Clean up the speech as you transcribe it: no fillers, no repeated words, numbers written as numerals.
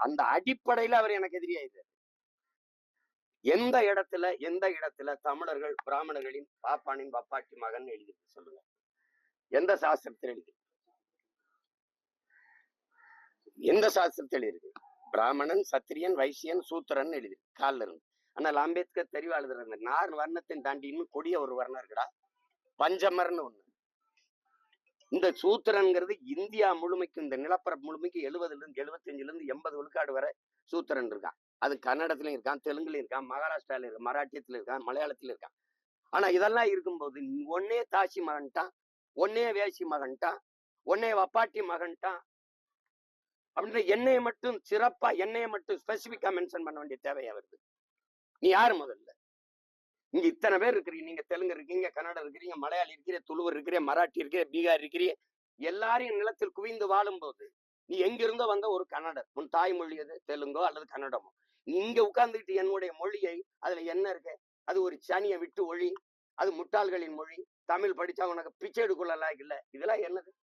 அந்த அடிப்படையில அவர் எனக்கு எதிரியாயிரு. எந்த இடத்துல தமிழர்கள் பிராமணர்களின் பாப்பானின் வப்பாட்டி மகன் எழுதிருக்கு சொல்லுங்க. எந்த சாஸ்திரத்தில் எழுதி? எந்த சாஸ்திரத்தில் இருக்கு? பிராமணன், சத்திரியன், வைசியன், சூத்திரன் எழுதி காலில் இருந்து. ஆனால் அம்பேத்கர் தெளிவா எழுதுறாங்க, நார் வர்ணத்தின் தாண்டி இன்னும் கொடிய ஒரு வர்ணம் இருக்குடா, பஞ்சமர்னு ஒண்ணு. இந்த சூத்திரன்கிறது இந்தியா முழுமைக்கும், இந்த நிலப்பரப்பு முழுமைக்கும் 70 இருந்து 80 விழுக்காடு வரை சூத்திரன் இருக்கான். அது கன்னடத்திலும் இருக்கான், தெலுங்குலயும் இருக்கான், மகாராஷ்டிரால இருக்கான், மராட்டியத்துல இருக்கான், மலையாளத்துல இருக்கான். ஆனா இதெல்லாம் இருக்கும்போது ஒன்னே தாசி மகன்ட்டான், ஒன்னே வேசி மகன்ட்டான், ஒன்னே வப்பாட்டி மகன்ட்டான் அப்படின்ற என்னைய மட்டும் சிறப்பா, என்னைய மட்டும் ஸ்பெசிபிக்கா மென்ஷன் பண்ண வேண்டிய தேவையா வருது? நீ யாரு முதல்ல? இங்க இத்தனை பேர் இருக்கிறீங்க. நீங்க தெலுங்கு இருக்கீங்க, கன்னடம் இருக்கிறீங்க, மலையாளி இருக்கிறீங்க, துளுவர் இருக்கிறீங்க, மராட்டி இருக்கிறீங்க, பீகார் இருக்கிறீங்க. எல்லாரையும் நிலத்தில் குவிந்து வாழும் போது நீ எங்கிருந்தோ வந்த ஒரு கன்னடர், உன் தாய்மொழி எது? தெலுங்கோ அல்லது கன்னடமோ. நீ இங்க உட்கார்ந்துட்டு என்னுடைய மொழியை, அதுல என்ன இருக்கு? அது ஒரு சனியை விட்டு ஒழி, அது முட்டாள்களின் மொழி, தமிழ் படிச்சா உனக்கு பிச்சை எடுக்கொள்ளலாம் இல்ல, இதெல்லாம் என்னது?